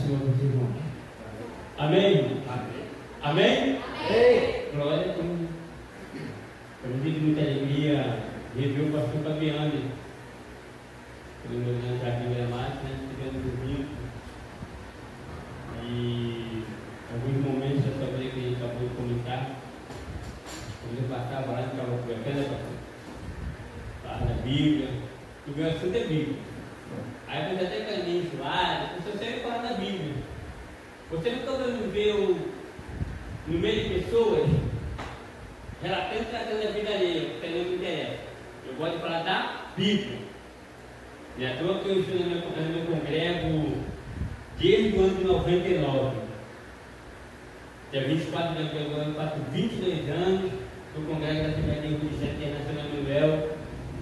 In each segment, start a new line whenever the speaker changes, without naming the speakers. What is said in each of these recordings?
Senhor dos irmãos. Amém? Amém? Glória a Deus. Para mim, de muita alegria, rever o pastor Fabiane. Pelo meu grande jardim gramático, né? Tivemos domingo. E alguns momentos da sua vida que a gente acabou de comentar. Quando eu passava lá, ficava conversando, pastor. Fala da Bíblia. O meu assunto é Bíblia. Aí eu até para mim, você sempre fala da Bíblia. Você nunca vai ver no meio de pessoas relatando, tratando a vida alheia, porque não me interessa. Eu gosto de falar da Bíblia. E à toa que eu estou no meu congrego desde o ano de 99. Dia 24 de abril, eu faço 22 anos no congrego da Assembleia de Deus Internacional Manuel.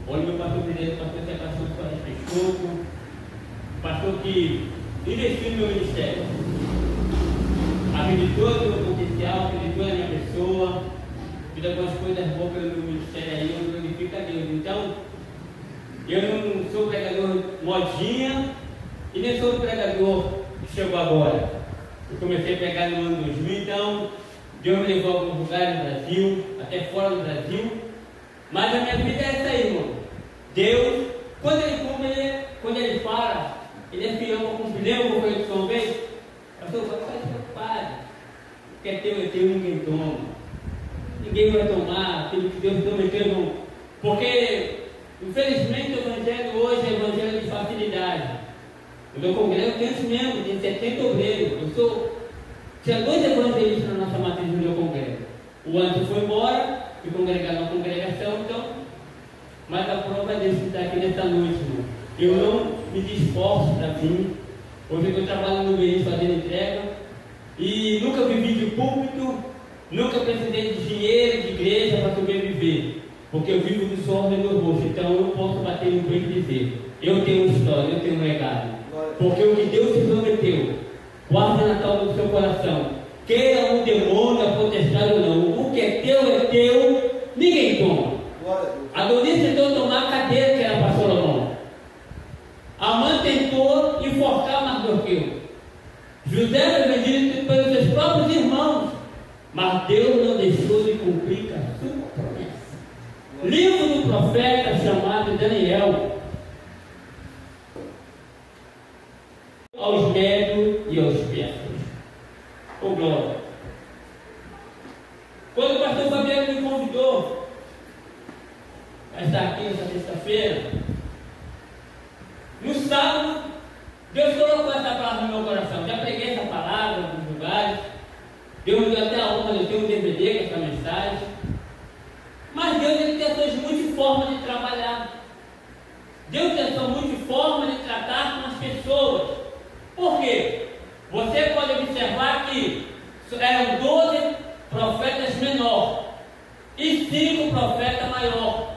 Olha o meu pastor presidente, o pastor Sebastião Soares Peixoto, pastor que investiu no meu ministério, acreditou no meu potencial, acreditou na minha pessoa, fez algumas coisas boas pelo meu ministério aí, eu glorifico a Deus. Então, eu não sou pregador modinha e nem sou pregador que chegou agora. Eu comecei a pregar no ano 2000, então Deus me levou a alguns lugares no Brasil, até fora do Brasil. Mas a minha vida é essa aí, irmão. Deus, quando ele fala, ele é fiel para cumprir. Lembra como eu disse uma vez? Pastor, vai ficar preocupado. O que é teu, ninguém toma. Ninguém vai tomar aquilo que Deus prometeu, irmão. Porque, infelizmente, o evangelho hoje é o evangelho de facilidade. No meu congrego tem esse mesmo, tem 70 obreiros. Tinha 2 evangelistas na nossa matriz do meu congrego. O Anderson foi embora, fui congregar na congregação, então, mas a prova é desse que está aqui nessa noite, irmão. Eu não me esforço para vir. Hoje eu trabalho no meio fazendo entrega e nunca vivi de púlpito, nunca precisei de dinheiro, de igreja para sobreviver, porque eu vivo do suor do meu rosto, então eu não posso bater no peito e dizer, eu tenho uma história, eu tenho um legado, porque o que Deus te prometeu, guarda na calma do seu coração. Queira um demônio, a potestade ou não, o que é teu, ninguém toma. Adonis tentou tomar a cadeira que era para Salomão. Amã tentou enforcar Mardoqueu. José foi vendido pelos seus próprios irmãos, mas Deus não deixou de cumprir a sua promessa. Livro do profeta chamado Daniel. Aos médios e aos persas. Oh, glória! Quando o pastor Fabiano me convidou a estar aqui nessa sexta-feira, no sábado, Deus colocou essa palavra no meu coração. Já preguei essa palavra em alguns lugares. Deus me deu até a honra de ter um DVD com essa mensagem. Mas Deus ele tem suas multiformas de trabalhar. Deus tem sua multiforma de tratar com as pessoas. Por quê? Você pode observar que eram 12 profetas menores e 5 profetas maiores.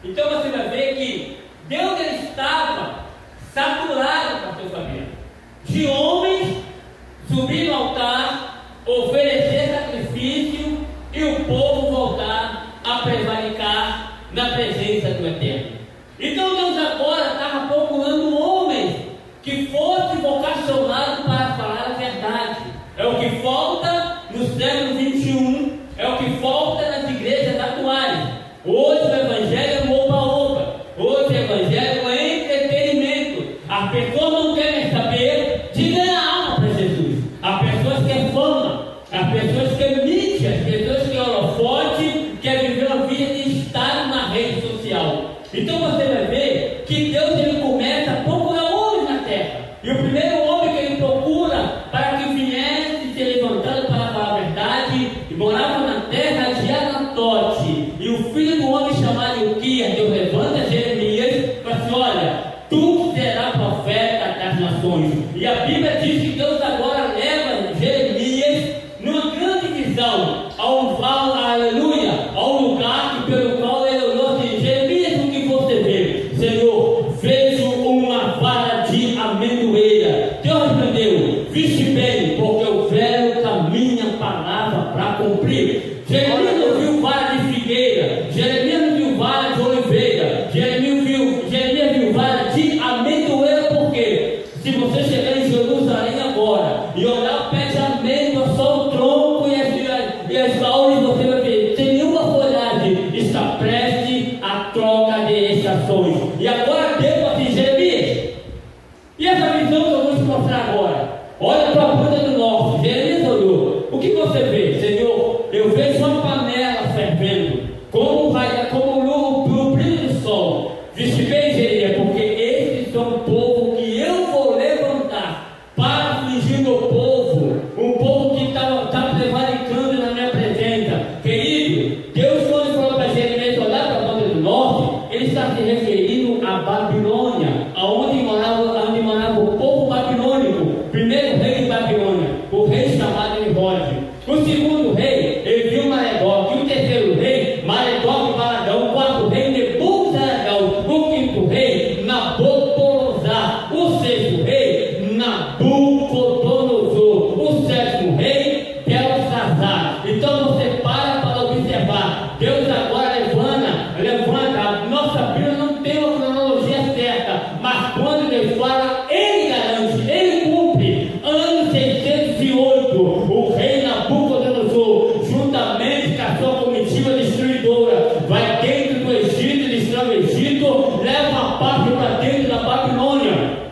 Então você vai ver que Deus ele estava saturado, pastor Fabiano, de homens subir no altar, oferecer sacrifício e o povo voltar a prevaricar na presença do Eterno. Então Deus agora estava procurando homens que fosse vocacionado para falar a verdade. É o que falta no século 21, é o que falta nas igrejas atuais. Hoje o evangelho é oba-oba, hoje o evangelho é entretenimento. As pessoas não querem saber de ganhar alma para Jesus. As pessoas querem fama, as pessoas querem mídia, as pessoas querem holofote, querem viver uma vida de estar na rede social. Então você vai ver que Deus ele começa a procurar homens na terra. E o primeiro homem que ele procura para que viesse se levantando para falar a verdade, e morava na terra de Anatote. E o filho do homem chamado Ilquias, Deus levanta Jeremias e fala assim: olha, tu serás profeta das nações. E a Bíblia diz que Deus agora leva Jeremias numa grande visão aleluia, ao lugar que pelo qual ele olhou assim: Jeremias, o que você vê? Senhor, vejo uma vara de amendoeira. Deus respondeu: viste bem, porque o velho caminha a palavra para cumprir. Jeremias não viu vara de figueira, Jeremias não viu vara de oliveira. dizendo, como o brilho do sol, disse: bem, Jeremias, porque esses são o povo que eu vou levantar para afligir meu povo, um povo que está prevaricando na minha presença. Querido, Deus, quando falou para Jeremias olhar para a banda do norte, ele está se referindo à Babilônia, onde morava o povo babilônico, primeiro rei de Babilônia, o rei chamado Nimrod. O segundo rei, ele viu Maredoc. O terceiro rei, Maredoc e Baladão. O quarto rei, Nebuzaradão. O quinto rei, Nabucodonosor. O sexto rei, Nabucodonosor. O sétimo rei, Belsazar. Então você para observar. Deus agora levanta. A nossa Bíblia não tem uma cronologia certa, mas quando Deus fala, ele garante, ele cumpre. Ano 608, o rei Nabucodonosor, juntamente com a sua comitiva destruidora, vai dentro do Egito, destrói o Egito, leva a parte para dentro da Babilônia.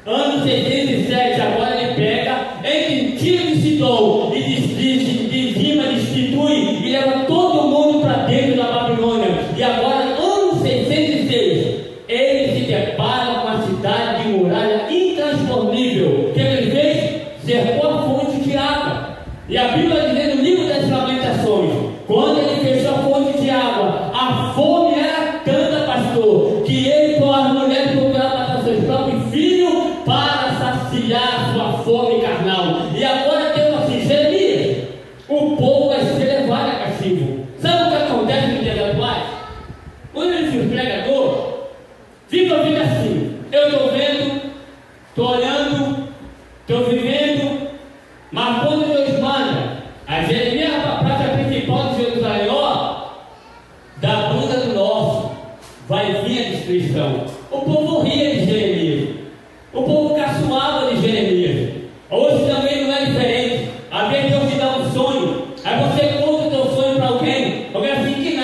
Ano 607, agora ele pega entre Tiro e Sidom e dizima, destitui e leva todo mundo para dentro da Babilônia. E agora, ano 606, ele se depara com a cidade de muralha intransponível. O que ele fez? Cercou a fonte de água. E a Bíblia diz no livro das Lamentações, quando ele fechou a fonte de água, a fome era tanta, pastor, que ele com as mulheres procuravam matar seus próprios filhos para saciar sua fome carnal. E agora Deus assim: Jeremias, o povo vai ser levado a castigo. Sabe o que acontece nos dias atuais? Quando ele diz pregador, fica ouvindo assim: eu estou vendo, estou olhando, estou vivendo, mas quando Deus manda a Jeremias para a praça principal de Jerusalém, da banda do norte, vai vir a destruição. O povo ria de Jeremias, o povo caçoava de Jeremias. Hoje também não é diferente. Às vezes Deus te dá um sonho, aí você conta o teu sonho para alguém assim que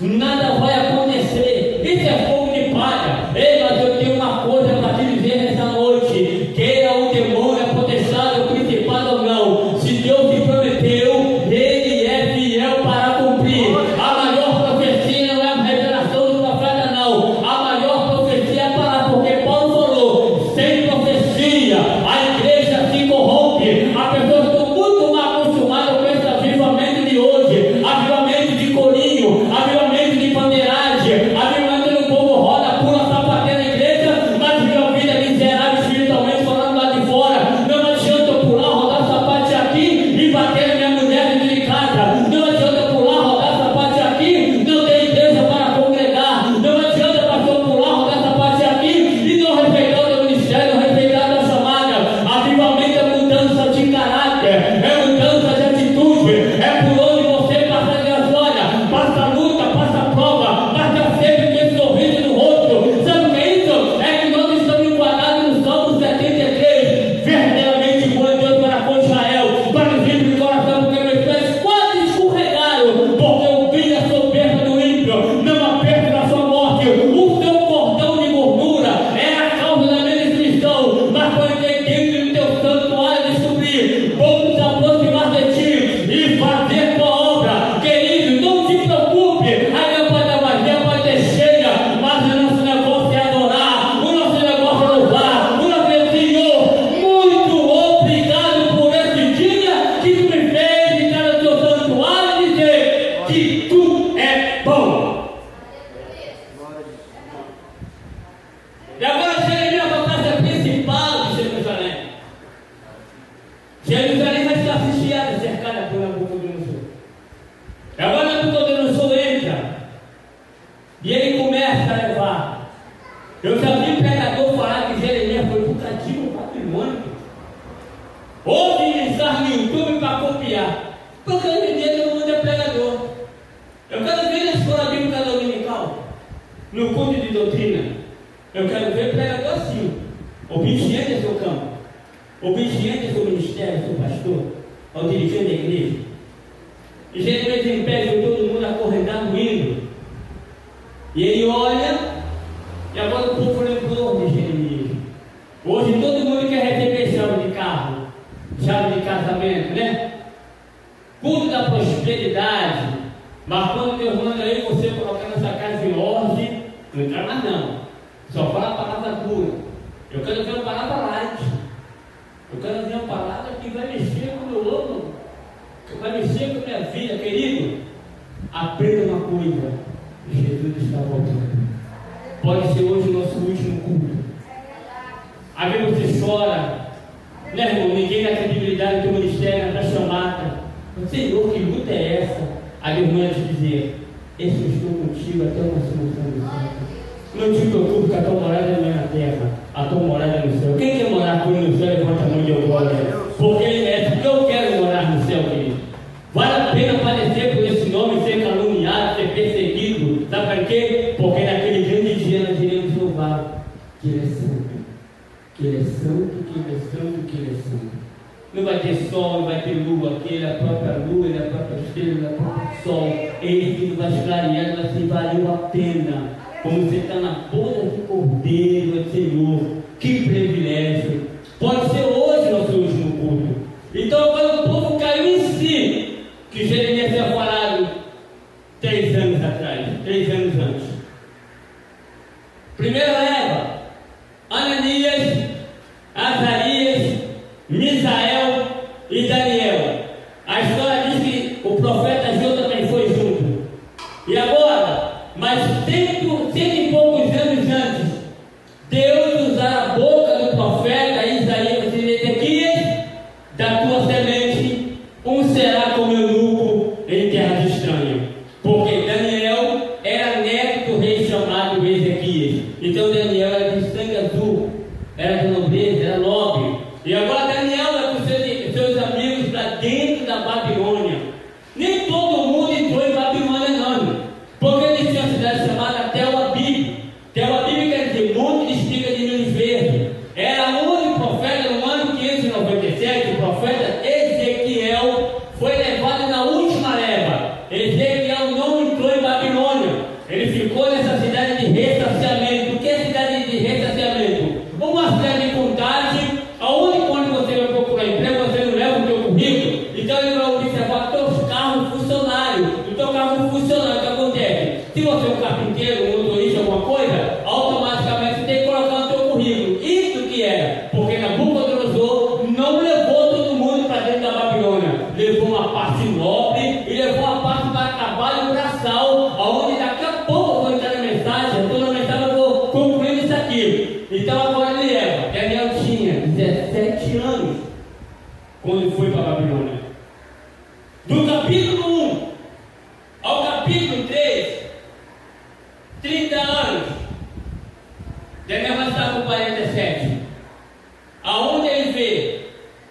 nada vai acontecer. Isso é fogo de palha. Ei, mas eu tenho uma coisa para te dizer nessa noite: queira o demônio, a potestade, o principado ou não, se Deus te prometeu, ele é fiel para cumprir. A maior profecia não é a revelação do profeta, não. A maior profecia é para, porque Paulo falou: sem profecia a igreja se corrompe. A pessoa está muito mal acostumada com esse avivamento de hoje, avivamento de corinho, avivamento de bandeiragem, avivamento do povo roda, pula, sapateia na igreja, mas vive a vida miserável espiritualmente falando lá de fora. Não adianta eu pular, rodar, sapatear aqui e bater na minha mulher dentro de casa. Não adianta eu pular, rodar, sapatear aqui, não tem igreja para congregar. Não adianta pastor pular, rodar, sapatear aqui e não respeitar o teu ministério, não respeitar a tua chamada. Avivamento é mudança de caráter, é mudança de atitude, é por onde você passa a glória, passa a luta, passa a prova, mas já sempre com esse sorriso no rosto. Sabe o que é isso? É que nós estamos enquadrados no Salmo 73. Verdadeiramente bom é Deus para com Israel, para o livre de coração, porque meus pés quase escorregaram, porque o brilho é soberba do ímpio, não aperta da sua morte. O seu cordão de gordura é a causa da minha destruição, mas quando tem dentro do teu santuário descobrir, vamos nos aproximar de ti e fazer tua obra. Querido, não te preocupe, ainda pode a vazia, pode ter cheia, mas o nosso negócio é adorar, o nosso negócio é louvar, o nosso é Senhor, muito obrigado por esse dia que tu me fez entrar no teu santuário e dizer que tu é bom. E agora Jeremias vai para a praça principal de Jerusalém. Jerusalém vai estar vigiada, cercada por Nabucodonosor. E agora Nabucodonosor entra e ele começa a levar. Eu já vi pregador falar que Jeremias foi para o cativo babilônico. Ouve estar no YouTube para copiar, porque hoje em dia todo mundo é pregador. Eu quero ver na escola bíblica dominical, no culto de doutrina, eu quero ver pregador assim, obediente ao seu campo, obediente ao seu ministério, ao seu pastor, ao dirigente da igreja. E Jeremias em pé, viu todo mundo acorrentado indo. E ele olha, e agora o povo lembrou de Jeremias. Hoje todo mundo quer receber chave de carro, chave de casamento, né? Culto da prosperidade. Mas quando Deus mando aí você colocar nessa casa em ordem. Não entra mais não. Só fala a palavra pura. Eu quero ver uma palavra light. Eu quero ver uma palavra que vai mexer com o meu âmago, que vai mexer com a minha vida, querido. Aprenda uma coisa: Jesus está voltando. Pode ser hoje o nosso último culto. Às vezes você chora, né, irmão? Ninguém dá credibilidade no teu ministério, na tua chamada. Senhor, que luta é essa? A minha irmã te dizer: esse eu estou contigo até uma solução do céu. Não te preocupe, que a tua morada não é na terra, a tua morada é no céu. Quem quer morar comigo no céu, levanta a mão de glória. Porque ele merece, porque eu quero morar no céu, querido. Vale a pena padecer por esse nome, ser caluniado, ser perseguido. Sabe para quê? Porque naquele grande dia nós iremos louvar que ele é santo. Que ele é santo, que ele é santo, que ele é santo. Não vai ter sol, não vai ter lua, que ele é a própria lua, ele é a própria estrela, ele é o próprio sol. Ele que vai esclarear, vai assim, valeu a pena. Como você está na boda do Cordeiro, Senhor, que privilégio. Pode ser hoje nosso último culto. Então, quando o povo caiu em si, que Jeremias tinha falado 3 anos atrás, 3 anos antes. Primeira leva: Ananias, Azarias, Misael e Daniel. A história diz que o profeta Geu também foi junto. E agora, mas 100 e poucos anos antes, Deus usar a boca do profeta Isaías e Ezequias: da tua semente um será como eunuco em terras estranhas. Porque Daniel era neto do rei chamado Ezequias. Então Daniel era de sangue azul, era de nobreza, era nobre. E agora Daniel vai com seus amigos para dentro da Babilônia. Nem todo mundo entrou em Babilônia não, porque eles tinham uma cidade chamada Tel Abib. Tel Abib quer dizer monte de espiga de milho verde. Era o único profeta no ano 597, o profeta Ezequiel foi levado na última leva. Ezequiel não entrou em Babilônia. Ele ficou nessa cidade de ressaciamento. O que é cidade de ressaciamento? Uma cidade de contagem, aonde quando você vai procurar emprego, você não leva o teu currículo. Então ele vai observar teus carros funcionários. O teu carro funcionário, o que acontece? Se você é um carpinteiro, um motorista, alguma coisa, automaticamente você tem que colocar no teu currículo. Isso que é, porque Nabucodonosor não levou todo mundo para dentro da Babilônia. Levou uma parte nobre e levou uma parte para trabalho braçal, aonde daqui a pouco eu vou entrar na mensagem. Toda a mensagem eu vou concluir isso aqui. Então agora ele leva. Daniel tinha 17 anos quando foi para a Babilônia. Do capítulo 1 ao capítulo 3, 30 anos. Daniel vai estar com 47. Aonde ele vê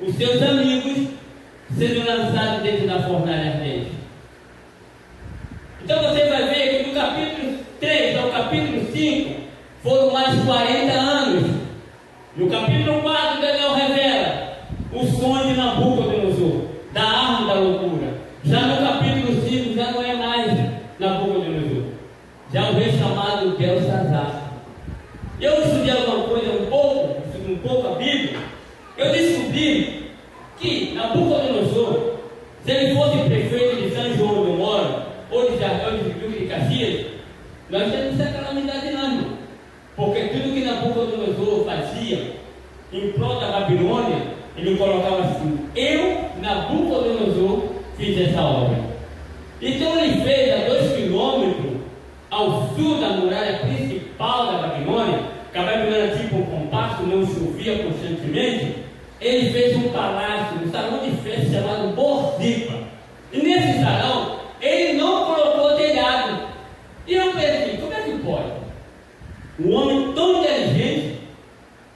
os seus amigos sendo lançados dentro da fornalha ardente. Então você vai ver que do capítulo 3 ao capítulo 5 foram mais 40 anos. No capítulo 4, Daniel revela o sonho de Nabucodonosor, da arma da loucura. Já no capítulo 5 já não é mais Nabucodonosor, já é o rei chamado Belsazar. Eu estudei alguma coisa um pouco a Bíblia. Eu descobri que Nabucodonosor, se ele fosse prefeito de São João do Moro, ou de Duque de Caxias, nós temos essa calamidade não. Porque tudo que Nabucodonosor fazia em prol da Babilônia, ele colocava assim: eu, Nabucodonosor, fiz essa obra. Então ele fez a 2 quilômetros ao sul da muralha principal da Babilônia, que a Babilônia era tipo um compacto, não chovia constantemente. Ele fez um palácio, um salão de festa chamado Borzipa. E nesse salão, ele não colocou telhado. E eu pensei, como é que pode? Um homem tão inteligente,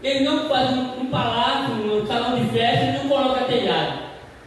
ele não faz um palácio, um salão de festa e não coloca telhado.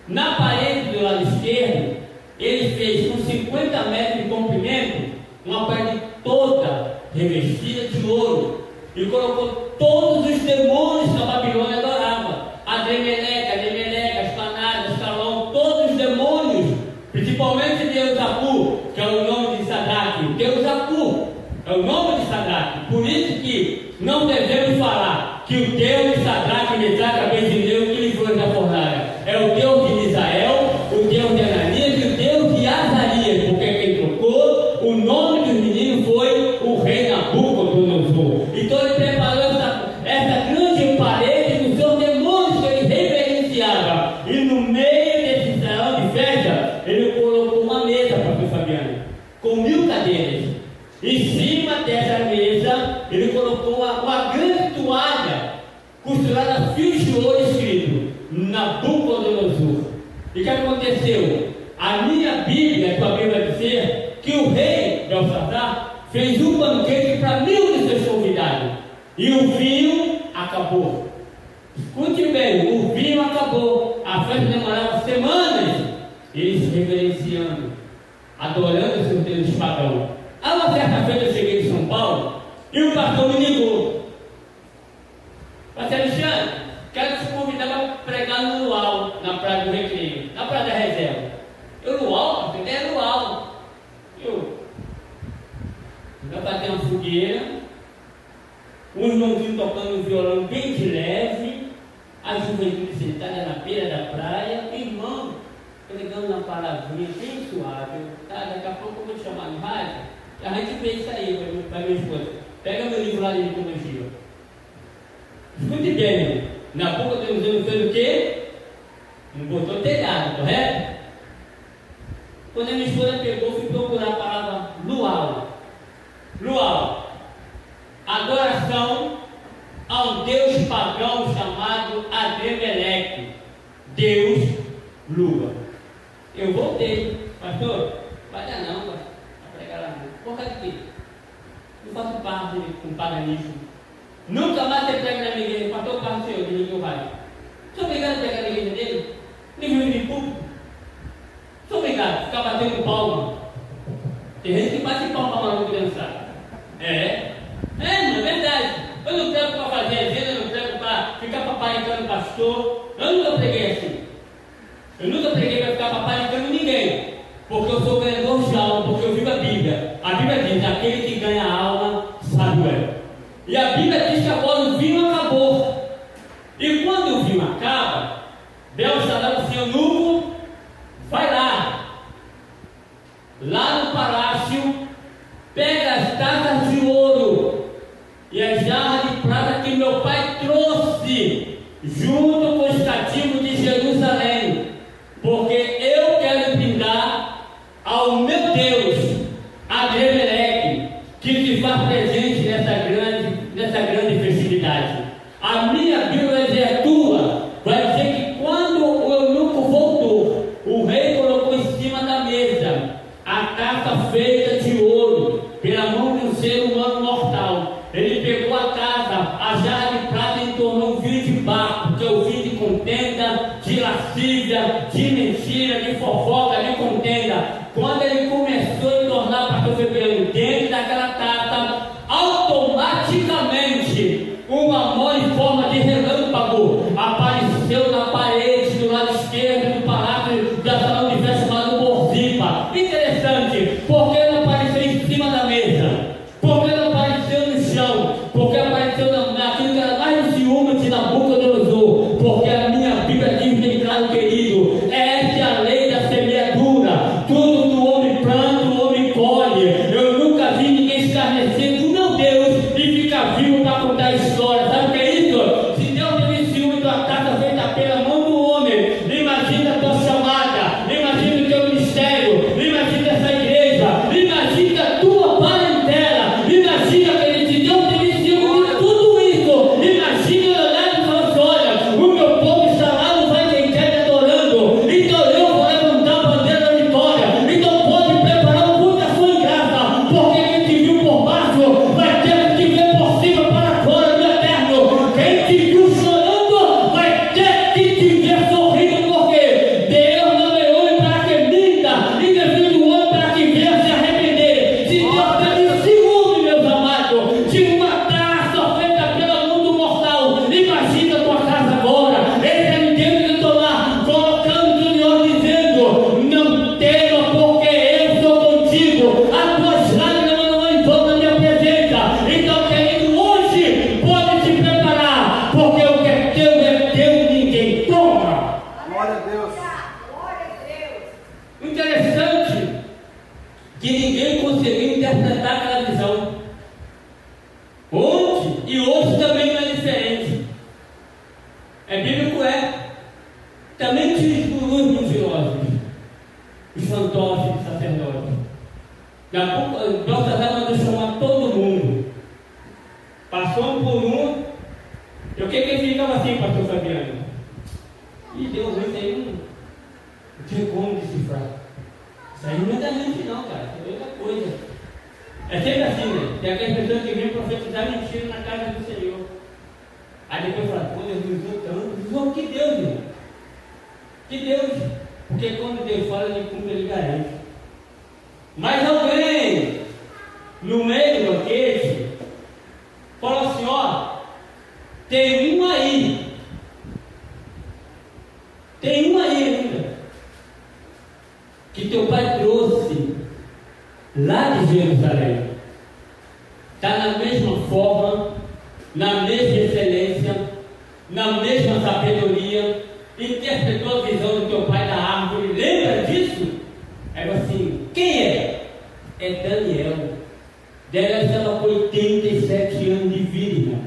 Na parede do lado esquerdo, ele fez com 50 metros de comprimento uma parede toda revestida de ouro e colocou todos os demônios que a Babilônia adorava: Adremeleca, Aspanada, Ascalon, todos os demônios, principalmente Deus Apu, que é o nome de Sadraque. Deus Apu é o nome de Sadraque. Por isso que não devemos falar que o Deus de Sadraque, Mesaque, Abednego, que livrou da fornalha, é o Deus de Misael, o Deus de Ananias e o Deus de Azarias, porque quem trocou o nome do menino foi o rei Nabucodonosor. Então ele preparou essa grande parede dos seus demônios que ele reverenciava. E no meio desse salão de festa, ele colocou uma mesa, pastor Fabiano, com 1000 cadeiras. Em cima dessa mesa, ele colocou uma grande toalha costurada a fios de ouro escrito Nabucodonosor. E o que aconteceu? A minha Bíblia, a tua Bíblia vai dizer que o rei Belsazar fez um banquete para 1000 de seus convidados. E o vinho acabou. Escute bem, o vinho acabou. A festa demorava semanas. Eles reverenciando, adorando seus deuses pagãos. Há uma certa feita eu cheguei de São Paulo e o pastor me ligou. Pastor Alexandre, quero te convidar para pregar no Luau, na Praia do Recreio, na Praia da Reserva. Eu, Luau? Pastor, é Luau. Eu vai bater uma fogueira, um irmãozinho tocando um violão bem de leve, a juventude sentada na beira da praia, irmão, pregando uma palavrinha bem suave. Tá, daqui a pouco eu vou te chamar no rádio. A gente vê isso aí para minha esposa. Pega meu livro lá de mitologia. Escute bem, Nabucodonosor fez o quê? Não botou telhado, correto? Quando a minha esposa pegou, fui procurar a palavra luau. Luau, adoração a um deus pagão chamado Adremeleque, Deus Lua. Eu voltei, pastor, vai dar não, pastor. Por causa de quê? Não faço parte com paganismo. Nunca mais você prega na minha igreja. Pastor Carlos, senhor, de que vai. Sou obrigado a pregar na igreja dele? Nível de público. Sou obrigado a ficar batendo palma. Tem gente que bate palma para maluco dançar. Não é verdade. Eu não prego para fazer agenda, eu não prego para ficar paparicando pastor. Eu nunca preguei assim. Eu nunca preguei para ficar paparicando ninguém. Porque eu sou ganhador de alma, porque eu vivo a Bíblia. A Bíblia diz: aquele que ganha a alma, sábio é. E a Bíblia diz que agora o vinho acabou. E quando o vinho acaba, Belsazar, o seu eunuco, vai lá no palácio, pega as taças de ouro e as jarras de prata que meu pai trouxe, junto com os cativos de Jerusalém, porque eu quero brindar ao meu Deus, Adremeleque, que se faz presente nessa grande festividade. A minha Bíblia vai dizer a tua, vai dizer que quando o eunuco voltou, o rei colocou em cima da mesa a taça feita de ouro, pela mão de um ser humano mortal. Ele pegou a taça, a jarra de prata e tornou um vinho de barro, que é o vinho de contenda, de lascívia, de mentira, de fofoca, de contenda. Quando ele começou a tornar pastor Fabiano dentro daquela taça, automaticamente uma mão em forma de relâmpago apareceu na parede do lado esquerdo do palácio da salão de festa chamado Borzipa. Interessante, porque não apareceu em cima da mesa, porque não apareceu no chão, porque apareceu naquilo que era mais de ciúme de Nabucodonosor, porque a minha Bíblia diz bem claro, querido, essa é a lei da semeadura. Tudo que o homem planta, o homem colhe. Eu nunca vi ninguém escarnecer do meu Deus e ficar vivo para contar a história. Sabe o que é isso? Se Deus teve ciúme da taça feita pela mão do homem, imagina a tua chamada, imagina o teu ministério, imagina essa igreja, imagina a tua parentela, imagina que ele te deu, teve ciúme de tudo isso. Imagina eu olhar e falar assim: olha, o meu povo está lá no Vai Quem Quer me adorando, então eu vou levantar a bandeira da vitória. Então pode preparar muita sua graça, interpretar aquela visão. Ontem e hoje também não é diferente. É bíblico, também tinha os gurus mentirosos, os fantoches, os sacerdotes. Belsazar mandou chamar todo mundo. Passou por um. Eu que ele ficava assim, pastor Fabiano? E deu ruim, isso aí não tinha como decifrar. Isso aí não é da gente não, cara. Isso é outra coisa. É sempre assim, né? Tem aquelas pessoas que vêm profetizar mentira na casa do Senhor. Aí depois fala, pô, Deus me usou tanto. Usou que Deus, irmão? Que Deus? Porque quando Deus fala, ele cumpre, ele garante. Mas alguém, no meio do banquete, falou assim, ó, tem um aí ainda, que teu pai trouxe lá de Jerusalém. Está na mesma forma, na mesma excelência, na mesma sabedoria, interpretou a visão do teu pai da árvore. Lembra disso? Aí assim, quem é? É Daniel. Daniel estava com 87 anos de vida, irmão.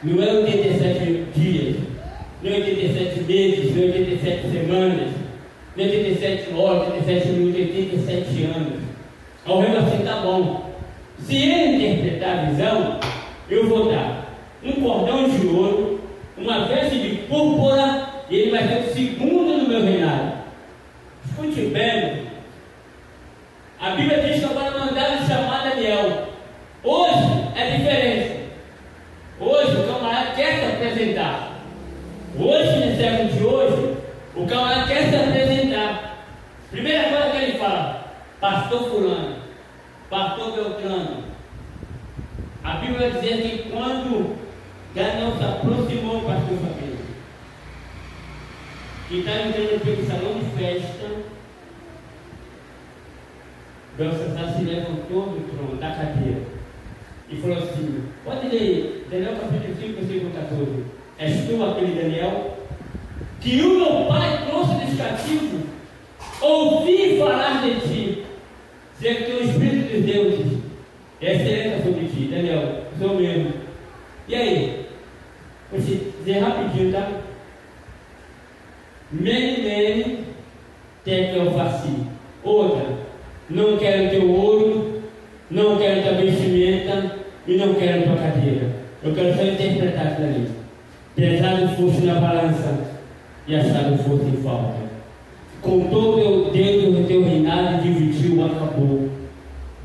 Não é 87 dias, não é 87 meses, não é 87 semanas, não é 87 horas, 87 minutos, 87 anos. Ao mesmo assim, tá bom. Se ele interpretar a visão, eu vou dar um cordão de ouro, uma veste de púrpura, e ele vai ser o segundo no meu reinado. Escute bem. A Bíblia diz que agora mandaram chamar Daniel. Hoje é diferente. Hoje o camarada quer se apresentar. Hoje, no século de hoje, o camarada quer se apresentar. Primeira coisa que ele fala, pastor fulano, pastor Beltrano. A Bíblia vai dizer que quando Daniel se aproximou do pastor Fabiano, que está entrando pelo salão de festa, Belsazar se levantou do trono, da cadeira, e falou assim, pode ler, Daniel capítulo 5, versículo 14. És tu aquele Daniel, que o meu pai trouxe dos cativos? Ouvi falar de ti, dizer que o Espírito dos deuses é excelente sobre ti. Daniel, sou mesmo. E aí? Vou te dizer rapidinho, tá? Mene, tekel faci. Outra, não quero teu ouro, não quero tua vestimenta e não quero tua cadeira. Eu quero só interpretar aquilo ali. Pesado fosse na balança e achado fosse em falta. Contou teu dedo no teu reinado e dividiu, acabou.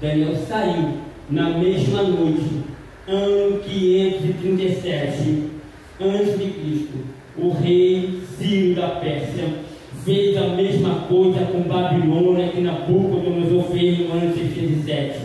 Daniel saiu na mesma noite, ano 537 antes de Cristo. O rei Ciro da Pérsia fez a mesma coisa com Babilônia que Nabucodonosor fez no ano 607.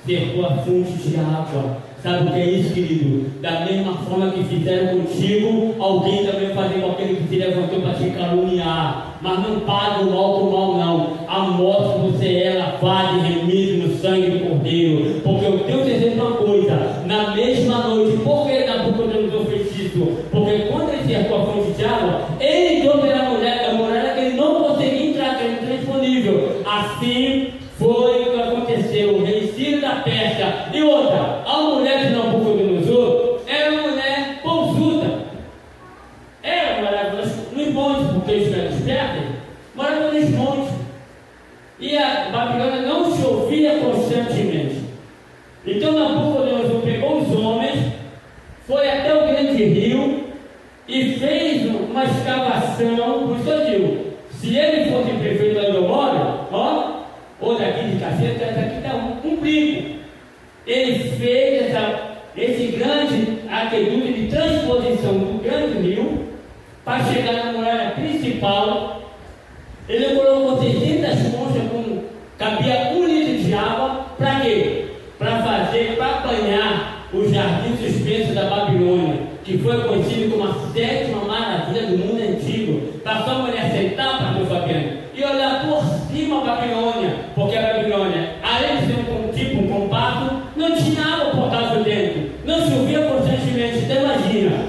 Cercou a fonte de água. Sabe o que é isso, querido? Da mesma forma que fizeram contigo, alguém também fazia com aquele que se levantou para te caluniar. Mas não paga o mal com o mal, não. A morte você é lavado e remido no sangue do Cordeiro. Porque eu tenho certeza de uma coisa: na mesma noite, por que Nabucodonosor fez isso? Porque quando ele cercou a fonte de água, ele entrou pela muralha que ele não conseguia entrar, que ele não estava disponível. Assim foi o que aconteceu. O rei Ciro da Pérsia. E outra, a mulher de Nabucodonosor era uma mulher pousuda. Ela morava nos montes, porque eles eram espertos, morava nos montes. E a Babilônia não chovia constantemente. Então Nabucodonosor pegou os homens, foi até o grande rio e fez uma escavação. Por isso eu digo, se ele fosse prefeito da Gomorra, ou daqui de Caceta, daqui está um brinco. Ele fez esse grande aqueduto de transposição do grande rio para chegar na muralha principal. Ele colocou 600 conchas com cabia 1 litro de água. Para quê? Para banhar o jardim suspenso da Babilônia, que foi conhecido como a 7ª maravilha do mundo antigo. Para sua mulher sentar, pastor Fabiano, e olhar por cima a Babilônia, porque a Babilônia, além de ser um compacto, não tinha água potável dentro, não chovia constantemente. Então imagina,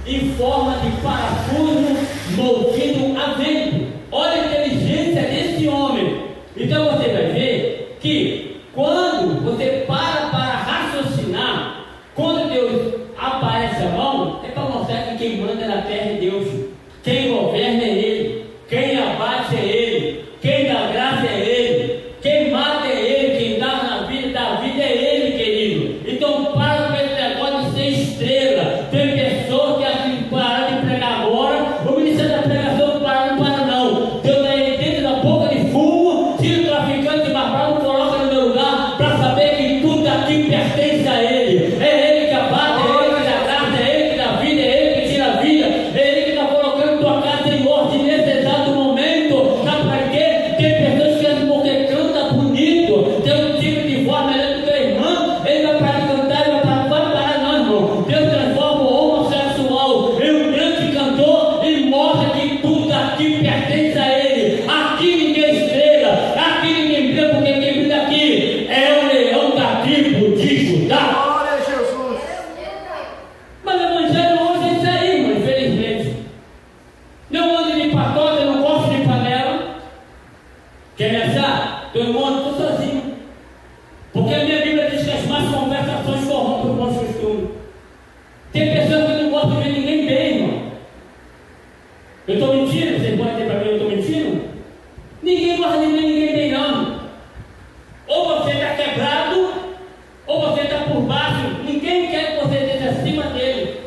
em forma de parafuso movido a vento. Olha a inteligência desse homem. Então você vai ver que quando você para aqui pertence a Ele. É Ele que abate, é Ele que dá graça, é Ele que dá vida, é Ele que tira a vida, é Ele que está colocando tua casa em ordem nesse exato momento. Sabe para quê? Tem pessoas que acham porque canta bonito, tem um tipo de voz melhor do que o irmão, ele vai parar de cantar, ele vai parar, não, irmão. Deus transforma o homossexual em um grande cantor e mostra que tudo aqui pertence a Ele. Aqui ninguém estrela, aqui ninguém brilha, porque quem brilha aqui é o leão da tribo de Judá.
Glória a Jesus.
Mas o evangelho hoje é isso aí, irmão, infelizmente. Não ando de pacote, não gosto de panela. Quer me achar? Todo mundo, estou sozinho. Porque a minha Bíblia diz que as más conversações corrompem o bom costume. Tem pessoas que não gostam de ver ninguém bem, irmão. Eu estou mentindo? Vocês podem dizer para mim que eu estou mentindo? Ninguém gosta de ver ninguém bem, não. Ou você está quebrado, ou você está por baixo. Ninguém quer que você esteja acima dele.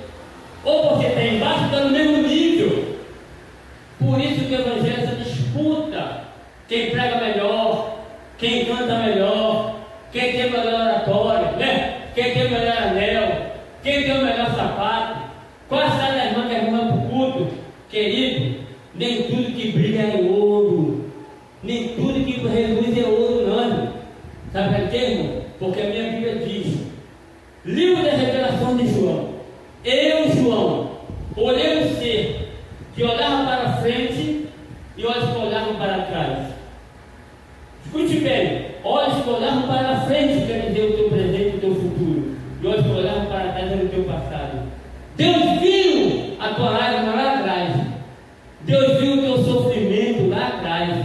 Ou você está embaixo, está no mesmo nível. Por isso que o evangelho é essa disputa. Quem prega melhor, quem canta melhor, quem tem o melhor oratório, né? Quem tem o melhor anel, quem tem o melhor sapato. Qual sai da irmã que a irmã para o culto? Querido, nem tudo que brilha é ouro, nem tudo que reluz é ouro, não. Sabe por quê, irmão? Porque a minha Bíblia diz, livro da revelação de João, eu, João, olhei um ser que olhava para frente e olhos que olhavam para trás. Escute bem, olhos que olhavam para frente quer dizer o teu presente e o teu futuro, e olhos que olhavam para trás era o teu passado. Deus viu a tua lágrima lá atrás, Deus viu o teu sofrimento lá atrás,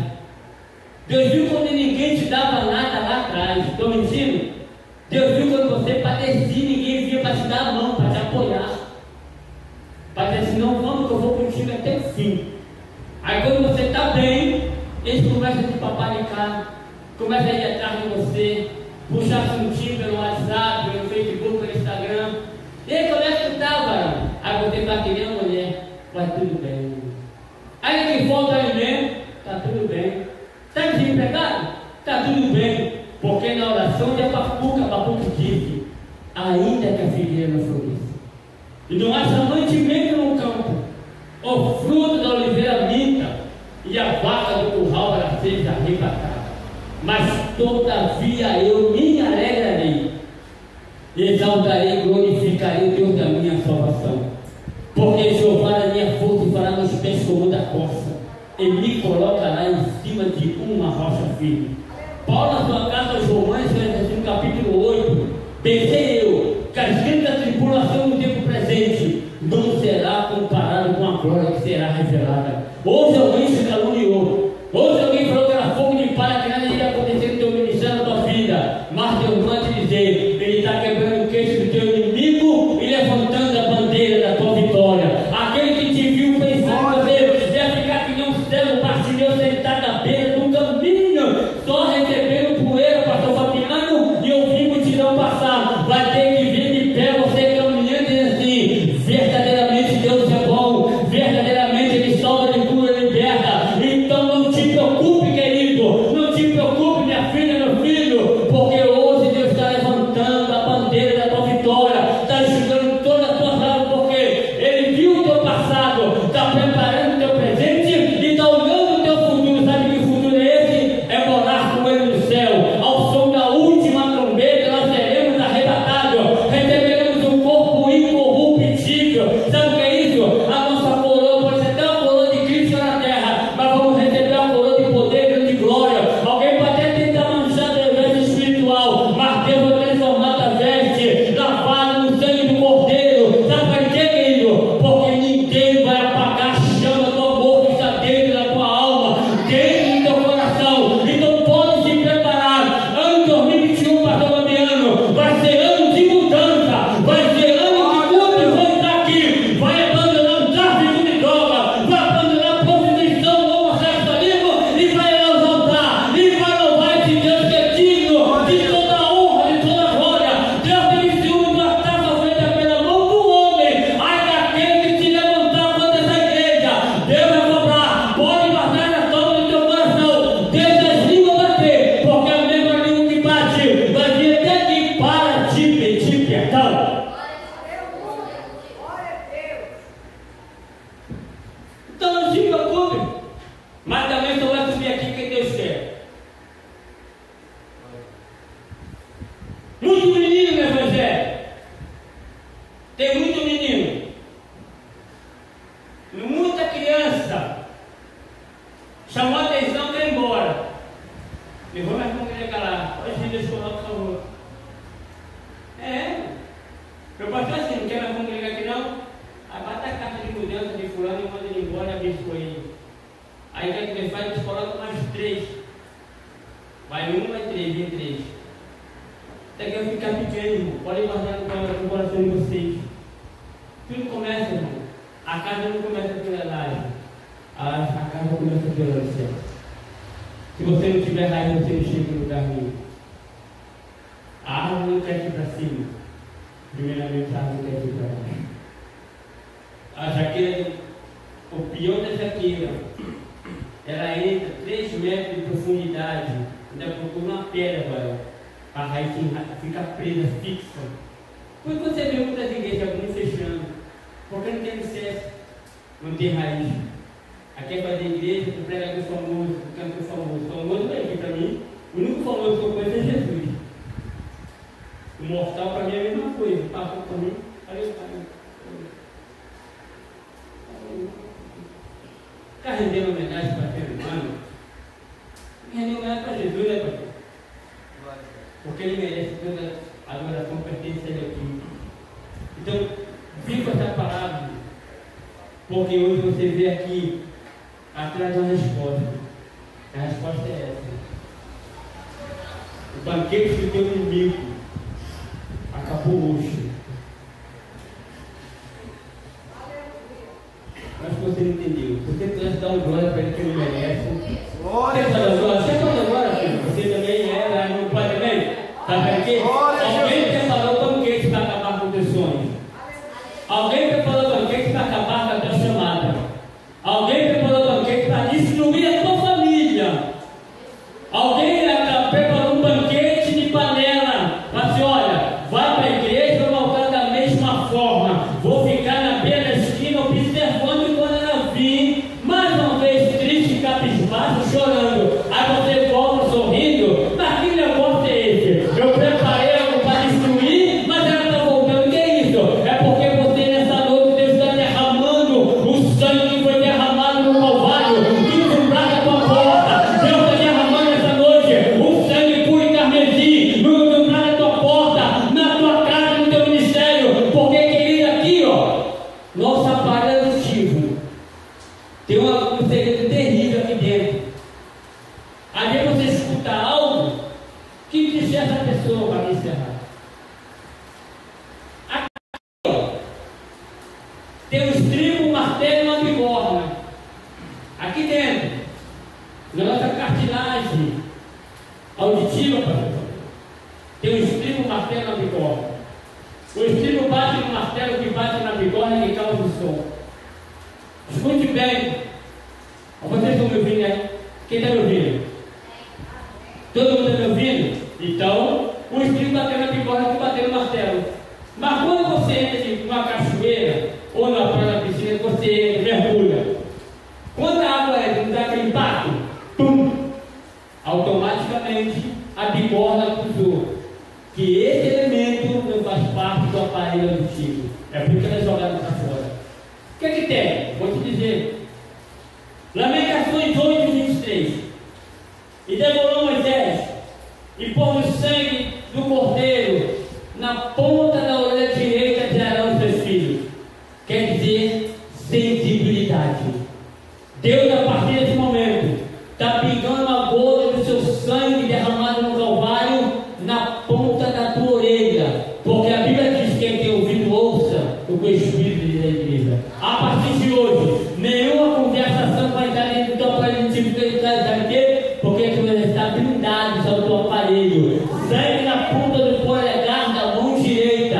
Deus viu quando ninguém te dava nada lá atrás. Estou mentindo? Deus viu quando você padecia, ninguém via para te dar a mão, para te apoiar, para dizer assim, não, vamos que eu vou contigo até o fim. Aí quando você está bem, eles começam a te paparicar, começam a ir atrás de você, puxar assuntinho pelo WhatsApp, pelo Facebook, pelo Instagram. E aí, como é que tu está, varão? Aí você está querendo mulher, vai tudo bem. Aí que falta alimento, está tudo bem. Está desempregado? Está tudo bem. Porque na oração de Abacuque disse, ainda que a figueira não floresça, e não haja mantimento no campo, o fruto da oliveira minta, e a vaca do curral ela seja arrebatada. Mas todavia eu me alegrarei, exaltarei e glorificarei o Deus da minha salvação. Porque Jeová é minha força e fará nos pés como da corça, e me colocará em cima de uma rocha firme. Paulo, na sua carta aos Romanos, no capítulo 8, pensei eu que as grandes tribulações no tempo presente não será comparado com a glória que será revelada. Hoje alguém se caluniou, hoje alguém falou que era fogo de palha, que nada ia acontecer no teu ministério, na tua vida. Mas Deus manda te dizer, Ele está quebrando o queixo do teu inimigo e levantando a bandeira da tua vitória. Aquele que te viu pensando que você ia ficar que nem um cego partilheu sentado à beira do caminho, só recebendo poeira, pastor Fabiano, e ouvindo o tirão passar, vai ter que vir de pé, você caminhando e assim, verdadeiramente Deus é bom, verdadeiramente Ele salva, Ele cura, Ele liberta. Então não te preocupe, querido, não te preocupe, minha filha, meu filho, porque hoje Deus está levantando a bandeira da tua vitória. Muito menino no Evangelho. Tem muito menino. Muita criança. Chamou a atenção, quer ir embora. Levou mais congregar lá. Hoje deixa eu lá, por favor. Meu pastor assim, não quer mais congregar aqui não? Aí bate a carta de mudança de fulano e manda ele embora e abençoa ele. Aí o que ele faz? Eles colocam mais 3. Vai 1, vai 3, vem 3. Até que eu ficar pequeno, irmão. Pode guardar no coração de vocês. Tudo começa, irmão. A casa não começa pela laje. A casa começa pelo céu. Se você não tiver raiz, você não chega no lugar nenhum. A árvore não quer ir para cima. Primeiramente, a árvore quer ir para baixo. A jaqueira, o pior da jaqueira, ela entra 3 metros de profundidade. Ainda procura uma pedra para a raiz ficar presa, fixa. Por que você vê muitas igrejas algumas fechando? Porque não tem alicerce, não tem raiz. Aqui é fazer igreja, tu prega com famoso, tu canta com famoso. Famoso não é aqui para mim. O único famoso que eu conheço é Jesus. O mortal para mim é a mesma coisa. Passou para mim, valeu. Está rendendo homenagem para aquele humano? Rendendo homenagem para Jesus, né, pastor? Porque ele merece toda a adoração, pertence a ele aqui. Então, fica essa palavra, porque hoje você vê aqui atrás de uma resposta. A resposta é essa. O banquete do teu inimigo acabou hoje. Mas você não entendeu. Você pudesse dar uma glória para ele que ele merece. Você falou agora, filho. Você também é lá no Pai também. Sabe aqui? Alguém preparou o banquete para acabar com os teus sonhos. Alguém preparou o banquete para acabar com a tua chamada. Alguém preparou o banquete para destruir a tua família. Alguém preparou um banquete de panela para dizer, olha, vai para a igreja, eu vou voltar da mesma forma. Vou ficar na beira da esquina observando quando ela vir, mais uma vez triste, cabisbaixo, chorando. Aí você volta sorrindo, mas que negócio é esse? Eu preparei algo para destruir, mas ela está voltando. O que é isso? É porque você nessa noite Deus está derramando o sangue que foi derramado no Calvário, deslumbrar a tua porta. Deus está derramando essa noite o sangue puro e carmesim, deslumbrar a tua porta, na tua casa, no teu ministério. Porque, querido, aqui, ó, nosso aparelho auditivo tem um segredo terrível aqui dentro. Às vezes você escuta algo que diz essa pessoa para me encerrar. Aqui, ó, tem um estribo, um martelo e uma bigorna. Aqui dentro, na nossa cartilagem auditiva, pastor, tem um estribo, um martelo e uma bigorna. O estribo bate no martelo, que bate na bigorna e causa o som. Escute bem. Vocês estão me ouvindo aí? Quem está me ouvindo? Todo mundo está me ouvindo? Então, o estribo bateu na bigorna que bateu no martelo. Mas quando você entra em uma cachoeira ou na praia da piscina, você entra, mergulha. Quando a água entra, não dá aquele impacto, pum! Automaticamente a bigorna acusou que esse elemento não faz parte do aparelho auditivo. É por isso que ela é jogada para fora. O que é que tem? Vou te dizer. Lamentações 8:23. E devorou Moisés e pôs o sangue do cordeiro na ponta da orelha direita de Arão, seus filhos. Quer dizer, sensibilidade. Deus, a partir desse momento, está pingando uma gota do seu sangue derramado no Calvário na ponta da tua orelha. Porque a Bíblia diz que quem tem ouvido ouça o que o Espírito diz à igreja. A partir de hoje, nenhuma conversação vai estar dentro do teu aparelho de sabe o quê? Porque tu está blindado ao teu aparelho. Sangue na ponta do polegar da mão direita.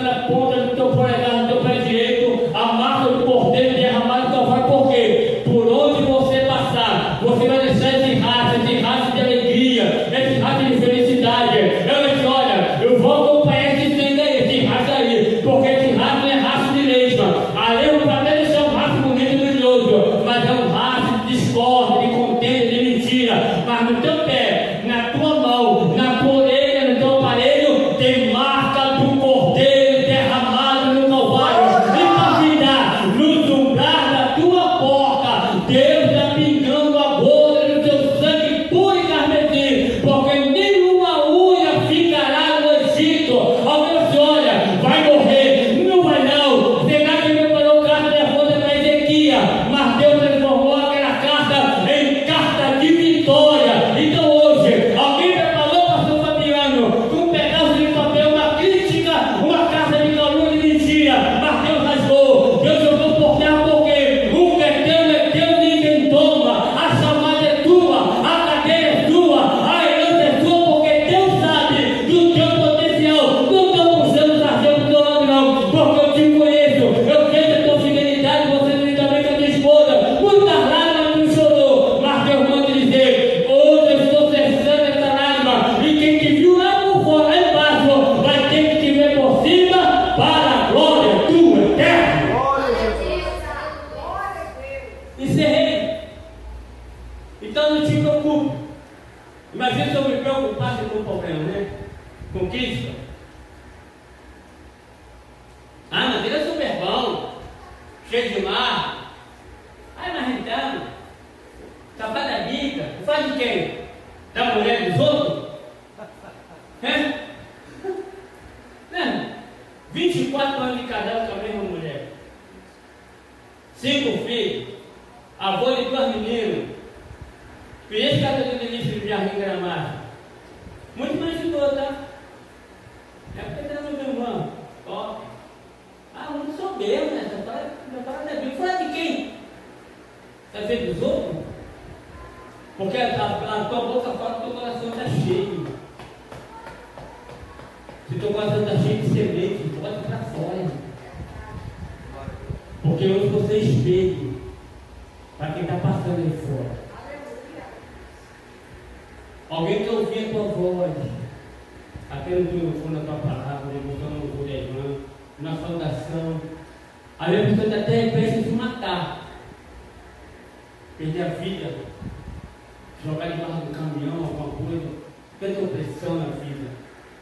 na ponta do teu polegar, no teu pé direito, a marca do cordeiro derramado no Calvário. Por quê? Por onde você passar, você vai deixar esse rastro de alegria, esse rastro de felicidade. Ela diz: olha, eu vou acompanhar esse rastro aí, porque esse rastro não é rastro de lesma. A lesma para até deixar um rastro bonito e brilhoso, mas é um rastro de discórdia, de contenda, de mentira. Mas no teu pé, na tua mão, na tua orelha, no teu aparelho, tem marca do cordeiro derramado no Calvário. E para vida, nos umbrais da tua porta, Deus está pingando a gota do teu sangue puro e carmesim, porque nenhuma unha ficará no Egito. Alguém diz: olha, vai morrer. Não vai não. Será que ele preparou carta nervosa para Ezequias? Mas Deus transformou aquela carta em carta de vitória. Então hoje, alguém preparou para o seu Fabiano um pedaço de papel, uma crítica, uma carta de calúnia e mentira, mas Deus rasgou, Deus jogou por terra, porque o que é teu, ninguém toma. A chamada é tua, a cadeira é tua, a herança é tua, porque Deus sabe do teu potencial. Não estou puxando sargento do teu lado não, porque eu te conheço, eu sei da tua fidelidade, você tem também com a minha esposa. Muitas lágrimas tu chorou, mas Deus manda dizer: hoje eu estou cessando essa lágrima, e quem te viu lá por fora, lá embaixo, vai ter que te ver por cima, para a glória tua eterna. Encerrei. Então não te preocupe. Imagina se eu me preocupasse com o problema, né? Com Cristo. Ah, mas ele é super bom, cheio de mar. Ai, mas então, safado da bica, faz de quem? Da mulher dos outros? É? Não. 24 anos de casado com a mesma mulher, 5 filhos, avô de 2 meninos, criança católica do início do Jardim Gramado. Muito mais de boa, tá? É porque tá no meu irmão. Ó. Ah, eu não sou meu, né? Essa parada é bíblica. Fala de quem? Está vendo dos outros? Porque a tua boca fala que o teu coração está cheio. Se o teu coração está cheio de semente, bota para fora. Porque hoje você é espelho para quem está passando aí fora. Alguém quer ouvir a tua voz, aquele do fundo da tua palavra, demonstrando o louvor da irmã, na saudação. Aí a pessoa até pensa em se matar, perder a vida, jogar debaixo do caminhão, alguma coisa, tanta opressão na vida.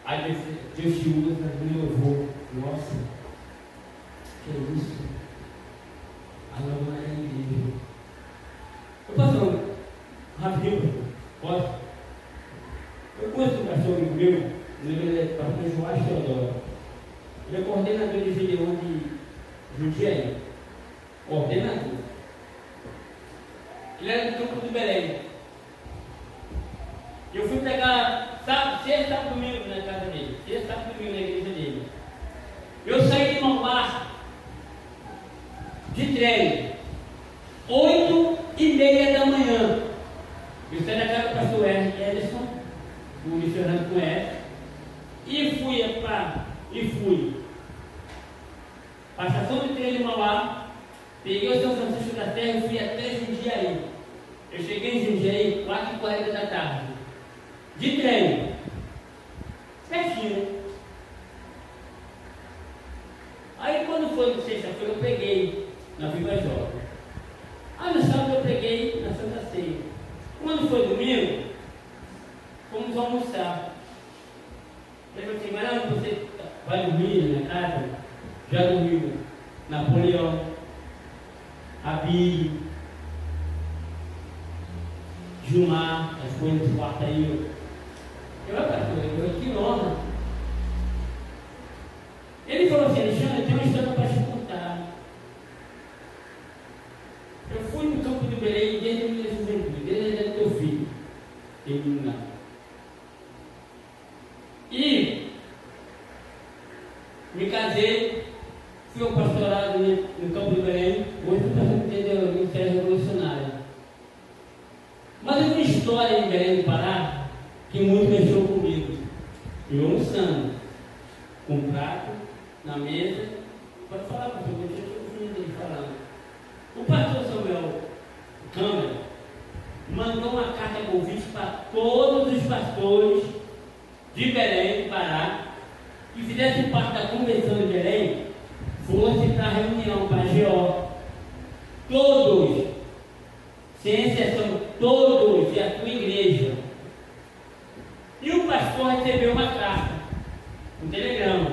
Aí Deus te usa no louvor. Nossa, que é isso? A lama é incrível. Eu passo rapidinho, posso? Eu conheço um cachorro meu, ele é pastor Joás Teodoro. Ele é coordenador de Gideon de Jundiaí. Coordenador. Ele era do campo do Belém. Eu fui pegar sexta, sábado, domingo na casa dele. Sexta, sábado, domingo na igreja dele. Eu saí de Mauá de trem, 8h30 da manhã. Eu saí da casa do pastor Ederson, o missionário conhece, e fui para a estação de trem de Mauá, peguei o São Francisco da Terra e fui até Jundiaí. Eu cheguei em Jundiaí 4h40 da tarde, de trem, pertinho. Aí quando foi sexta-feira eu peguei na Viva Jovem. Aí no sábado eu peguei na Santa Ceia. Quando foi domingo, fomos almoçar. Ele falou assim: mas não, você vai dormir na minha casa? Já dormiu Napoleão, Abílio, Gilmar, as coisas do quarto aí. Eu que honra. Ele falou assim: Alexandre, eu tenho uma história para te contar. Eu fui no campo do Belém desde a minha juventude, desde a teu filho, terminado. E me casei, fui ao pastorado no campo do Belém. Hoje eu estou entendendo o Ministério Revolucionário. Mas eu tenho uma história em Belém do Pará que muito mexeu comigo. Eu almoçando com prato na mesa. Pode falar, pastor, deixa eu ouvir ele falando. O pastor Samuel Câmara mandou uma carta convite para todos os pastores de Belém do Pará que fizessem parte da convenção de Belém, fosse para a reunião para a GO. Todos, sem exceção, todos, e a tua igreja. E o pastor recebeu uma carta, um telegrama.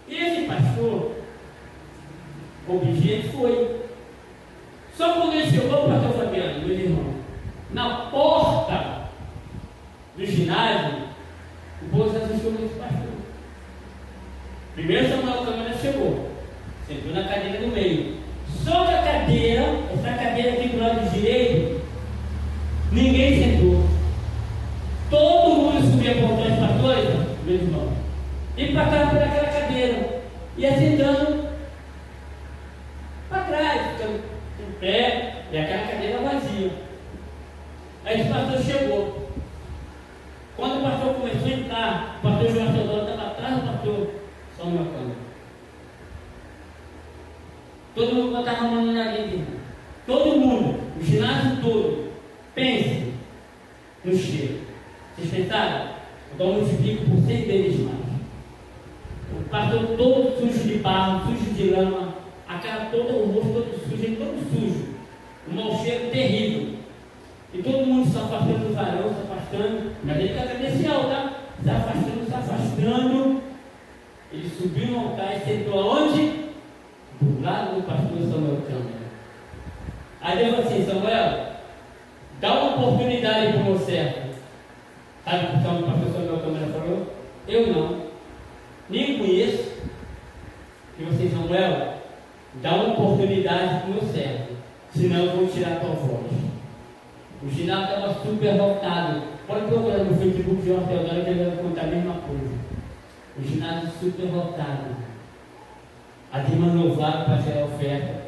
E esse pastor, obediente, foi. Só quando ele chegou, o pastor Fabiano, meu irmão, na porta do ginásio, o povo se assustou com esse pastor. Primeiro Samuel Câmara chegou, sentou na cadeira do meio. Só que a cadeira, essa cadeira aqui do lado direito, ninguém sentou. Todo mundo subia por trás pastores, meu irmão, e passava por aquela cadeira, ia sentando para trás, ficando em pé, e aquela cadeira vazia. Aí esse pastor chegou. Quando o pastor começou a entrar, o pastor João Teodoro estava atrás do pastor Samuel Câmara. Todo mundo botava a mão na nariz. Todo mundo, o ginásio todo, pense no cheiro. Vocês pensaram? Então eu multiplico por 100 vezes mais. O pastor todo sujo de barro, sujo de lama, a cara toda, o rosto todo sujo, ele todo sujo. Um mau cheiro terrível. E todo mundo se afastando do varão, se afastando, mas ele com a cabeça alta, se afastando. Ele subiu no altar e sentou aonde? Do lado do pastor Samuel Câmara. Aí Deus assim: Samuel, dá uma oportunidade para o meu servo. Sabe o que o pastor Samuel Câmara falou? Eu não, nem conheço. E você, Samuel, dá uma oportunidade para o meu servo, senão eu vou tirar a tua voz. O ginásio estava super lotado. Pode procurar no Facebook de João Teodoro que ele vai contar a mesma coisa. O ginásio super lotado. As irmãs louvaram para gerar oferta.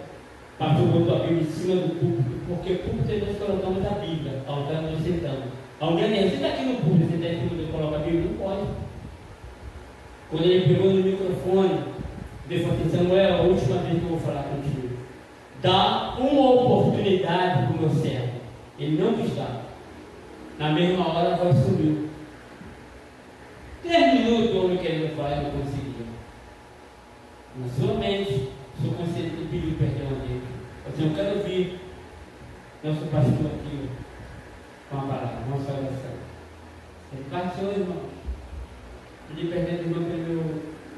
O pastor botou a Bíblia em cima do púlpito, porque o púlpito nós colocamos a Bíblia, altar nós sentamos. Alguém, você está aqui no púlpito, você está em cima e coloca a Bíblia? Não pode. Quando ele pegou no microfone, ele falou assim: Samuel, a última vez que eu vou falar contigo, dá uma oportunidade para o meu servo. Ele não quis dar. Na mesma hora a voz subiu. 3 minutos o homem querendo falar e não conseguia. Na sua mente, o seu conselho pediu perdão a Deus. Assim, eu quero ouvir nosso pastor aqui com a palavra, nossa oração. Ele passou, irmão. Pedi perdão, irmão,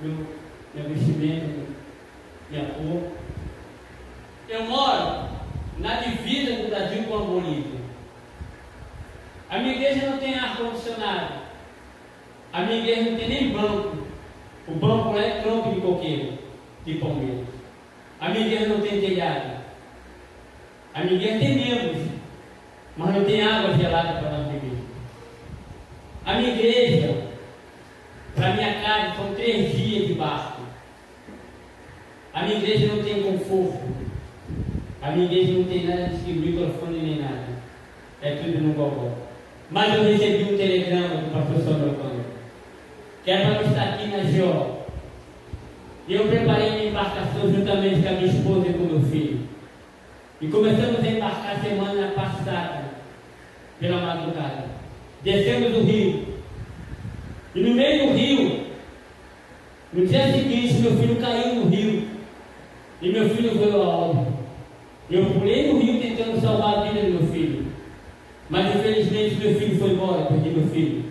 pelo meu vestimento, minha cor. Eu moro na divisa do Brasil com a Bolívia. A minha igreja não tem ar-condicionado. A minha igreja não tem nem banco. O banco é tronco de coqueiro, de palmeira. A minha igreja não tem telhado. A minha igreja tem membros, mas não tem água gelada para nós beber. A minha igreja, para minha casa, são 3 dias de barco. A minha igreja não tem conforto. A minha igreja não tem nada de microfone nem nada. É tudo no gogó. Mas eu recebi um telegrama do pastor Samuel Câmara, que era para estar aqui na GO. E eu preparei minha embarcação juntamente com a minha esposa e com o meu filho. E começamos a embarcar semana passada, pela madrugada. Descemos o rio. E no meio do rio, no dia seguinte, meu filho caiu no rio. E meu filho veio a óbito. Eu pulei no rio tentando salvar a vida do meu filho. Mas infelizmente meu filho foi embora, perdi meu filho.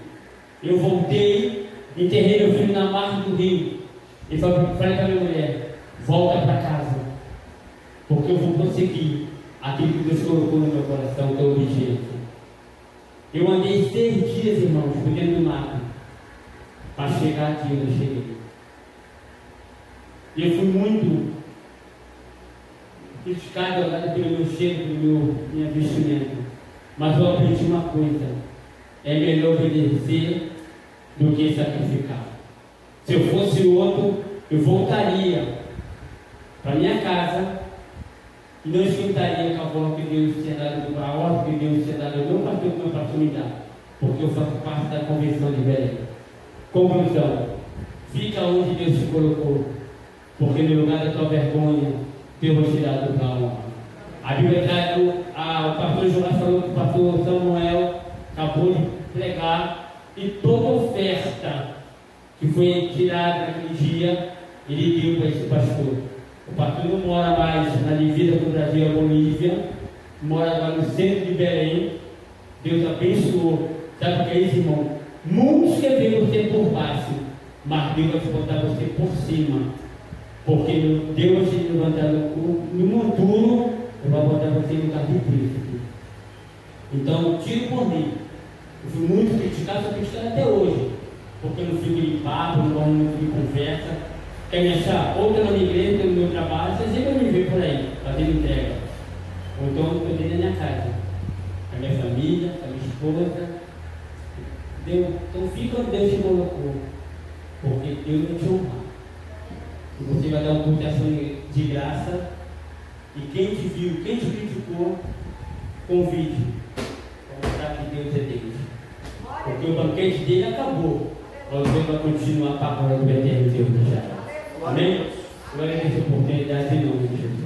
Eu voltei, enterrei meu filho na margem do rio. E falei para minha mulher: volta para casa, porque eu vou conseguir aquilo que Deus colocou no meu coração, que é obediência. Eu andei 6 dias, irmãos, por dentro do mato, para chegar aqui onde eu cheguei. E eu fui muito criticado pelo meu cheiro, pelo meu vestimento. Mas eu aprendi uma coisa: é melhor obedecer do que sacrificar. Se eu fosse outro, eu voltaria para minha casa e não escutaria com a voz que Deus tinha dado, a ordem que Deus tinha dado ao meu pastor, que meu pastor me dá, porque eu faço parte da convenção de Belém. Conclusão: Fica onde Deus te colocou, porque no lugar da tua vergonha, Deus vai tirar da tua honra. A Bíblia traz, o pastor Jonas falou que o pastor Samuel acabou de pregar, e toda oferta que foi tirada naquele dia, ele deu para esse pastor. O pastor não mora mais na divisa com o Brasil, a Bolívia, mora agora no centro de Belém. Deus abençoou. Sabe o que é isso, irmão? Muitos querem ver você por baixo, mas Deus vai te botar você por cima, porque Deus vai te levantar no monturo e vai botar você no lugar de príncipe. Então, tiro por mim. Eu fui muito criticado, sou criticado até hoje, porque eu não fico de papo, não gosto muito de conversa. Quer me achar outra na minha igreja, no meu trabalho, você sempre me vê por aí, fazendo entrega. Ou então eu estou dentro da minha casa, com a minha família, com a minha esposa. Então fica onde Deus te colocou, porque Deus vai te honrar. E você vai dar uma proteção de graça. E quem te viu, quem te criticou, convide para mostrar que Deus é Deus. Porque o banquete dele acabou. Mas Deus vai continuar para a glória do eterno Deus já. Amém? Glória a Deus, oportunidade em nome de Jesus.